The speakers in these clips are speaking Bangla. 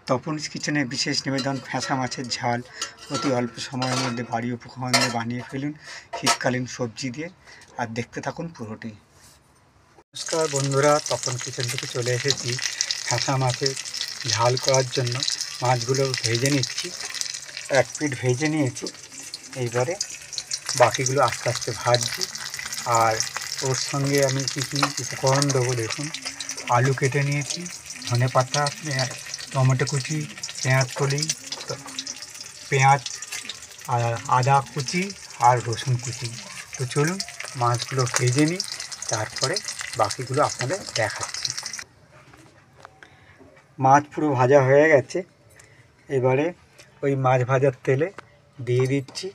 তপন's কিচেনে বিশেষ নিবেদন ফ্যাঁসা মাছের ঝাল অতি অল্প সময়ের মধ্যে বাড়ি উপকরণ দিয়ে বানিয়ে ফেলুন শীতকালীন সবজি দিয়ে। আর দেখতে থাকুন পুরোটি। নমস্কার বন্ধুরা, তপন কিচেন থেকে চলে এসেছি ফ্যাঁসা মাছের ঝাল করার জন্য। মাছগুলো ভেজে নিচ্ছি, এক পিঠ ভেজে নিয়েছি। এইবারে বাকিগুলো আস্তে আস্তে ভাজছি। আর ওর সঙ্গে আমি কী কী উপকরণ দেবো দেখুন। আলু কেটে নিয়েছি, ধনেপাতা, টমেটো কুচি, পেঁয়াজ কলি, পেঁয়াজ আর আদা কুচি আর রসুন কুচি। তো চলুন মাছগুলো ভেজে নিই, তারপরে বাকিগুলো আপনাদের দেখাচ্ছি। মাছ পুরো ভাজা হয়ে গেছে। এবারে ওই মাছ ভাজার তেলে দিয়ে দিচ্ছি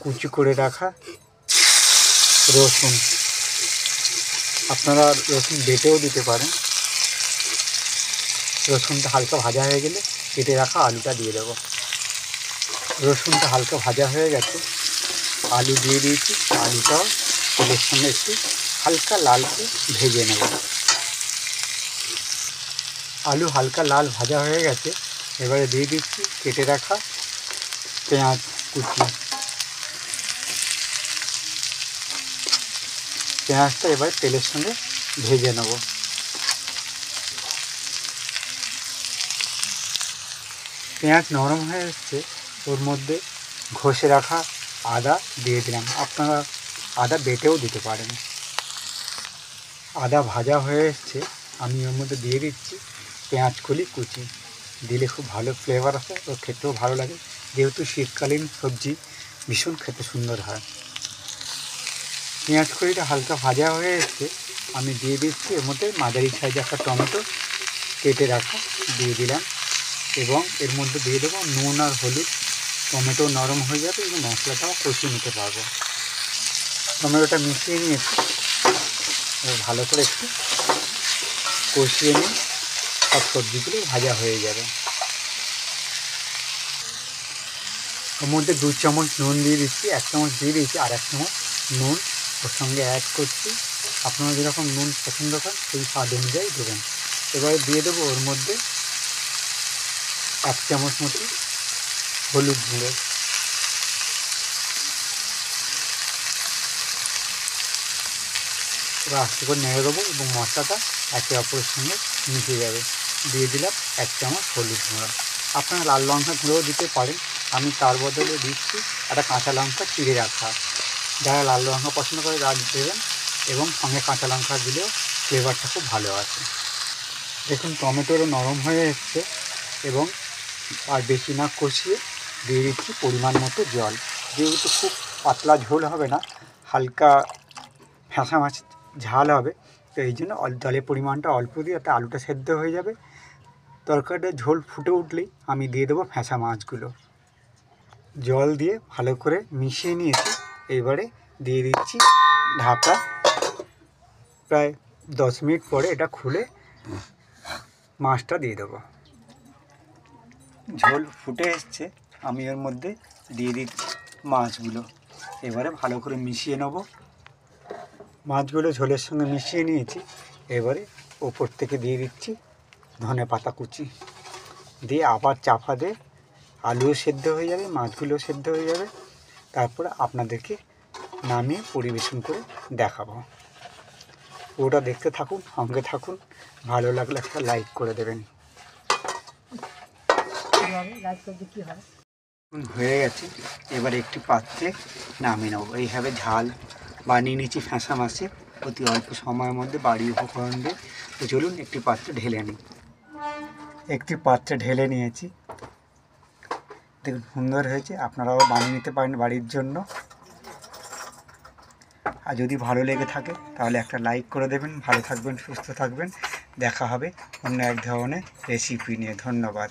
কুচি করে রাখা রসুন। আপনারা রসুন বেটেও দিতে পারেন। রসুনটা হালকা ভাজা হয়ে গেলে কেটে রাখা আলুটা দিয়ে দেবো। রসুনটা হালকা ভাজা হয়ে গেছে, আলু দিয়ে দিয়েছি। আলুটাও তেলের সঙ্গে একটু হালকা লাল করে ভেজে নেব। আলু হালকা লাল ভাজা হয়ে গেছে, এবারে দিয়ে দিচ্ছি কেটে রাখা পেঁয়াজ কুচি। পেঁয়াজটা এবারে তেলের সঙ্গে ভেজে নেব। পেঁয়াজ নরম হয়ে এসছে, ওর মধ্যে ঘষে রাখা আদা দিয়ে দিলাম। আপনারা আদা বেটেও দিতে পারেন। আদা ভাজা হয়ে এসছে, আমি ওর মধ্যে দিয়ে দিচ্ছি পেঁয়াজ কলি কুচি। দিলে খুব ভালো ফ্লেভার আসে ও খেতেও ভালো লাগে, যেহেতু শীতকালীন সবজি ভীষণ খেতে সুন্দর হয়। পেঁয়াজ কলিটা হালকা ভাজা হয়ে এসছে, আমি দিয়ে দিচ্ছি এর মধ্যে মাঝারি সাইজে একটা টমেটো কেটে রাখা দিয়ে দিলাম, এবং এর মধ্যে দিয়ে দেবো নুন আর হলুদ। টমেটো নরম হয়ে যাবে এবং মশলাটাও কষিয়ে নিতে পারবো। টমেটোটা মিশিয়ে নিয়েছি, ভালো করে একটু কষিয়ে নিয়ে সব সবজিগুলো ভাজা হয়ে যাবে। ওর মধ্যে 2 চামচ নুন দিয়ে দিচ্ছি, 1 চামচ দিয়ে দিয়েছি, আর 1 চামচ নুন ওর সঙ্গে অ্যাড করছি। আপনারা যেরকম নুন পছন্দ করেন সেই স্বাদ অনুযায়ী দেবেন। এবারে দিয়ে দেবো ওর মধ্যে 1 চামচ মতো হলুদ গুঁড়ো। এবার আস্তে করে নেড়ে দেবো এবং মশলাটা একে অপরের সঙ্গে মিশে যাবে। দিয়ে দিলাম 1 চামচ হলুদ গুঁড়ো। আপনারা লাল লঙ্কা গুঁড়োও দিতে পারেন, আমি তার বদলে দিচ্ছি একটা কাঁচা লঙ্কা চিড়ে রাখা। যারা লাল লঙ্কা পছন্দ করে তারা দেবেন, এবং সঙ্গে কাঁচা লঙ্কা দিলেও ফ্লেভারটা খুব ভালো আসে। দেখুন টমেটোরও নরম হয়ে এসছে, এবং আর বেশি না কষিয়ে দিয়ে দিচ্ছি পরিমাণ মতো জল। যেহেতু খুব পাতলা ঝোল হবে না, হালকা ফ্যাঁসা মাছ ঝাল হবে, তো এই জন্য জলের পরিমাণটা অল্প দিয়ে, যাতে আলুটা সেদ্ধ হয়ে যাবে। তরকারিটা ঝোল ফুটে উঠলেই আমি দিয়ে দেবো ফ্যাঁসা মাছগুলো। জল দিয়ে ভালো করে মিশিয়ে নিয়েছি। এবারে দিয়ে দিচ্ছি ঢাকা। প্রায় 10 মিনিট পরে এটা খুলে মাছটা দিয়ে দেবো। ঝোল ফুটে এসছে, আমি এর মধ্যে দিয়ে দিচ্ছি মাছগুলো। এবারে ভালো করে মিশিয়ে নেব। মাছগুলো ঝোলের সঙ্গে মিশিয়ে নিয়েছি। এবারে ওপর থেকে দিয়ে দিচ্ছি ধনেপাতা কুচি, দিয়ে আবার চাপা দিয়ে আলুও সেদ্ধ হয়ে যাবে, মাছগুলো সেদ্ধ হয়ে যাবে। তারপরে আপনাদেরকে নামিয়ে পরিবেশন করে দেখাবো। ওটা দেখতে থাকুন, সঙ্গে থাকুন। ভালো লাগলে একটা লাইক করে দেবেন। হয়ে গেছে, এবার একটি পাত্রে নামিয়ে নেব। এইভাবে ঝাল বানিয়ে নিচ্ছি ফ্যাঁসা মাছে অতি অল্প সময়ের মধ্যে বাড়ির উপকরণ দিয়ে। তো চলুন একটি পাত্রে ঢেলে নিই। একটি পাত্রে ঢেলে নিয়েছি, দেখুন সুন্দর হয়েছে। আপনারাও বানিয়ে নিতে পারেন বাড়ির জন্য। আর যদি ভালো লেগে থাকে তাহলে একটা লাইক করে দেবেন। ভালো থাকবেন, সুস্থ থাকবেন। দেখা হবে অন্য এক ধরনের রেসিপি নিয়ে। ধন্যবাদ।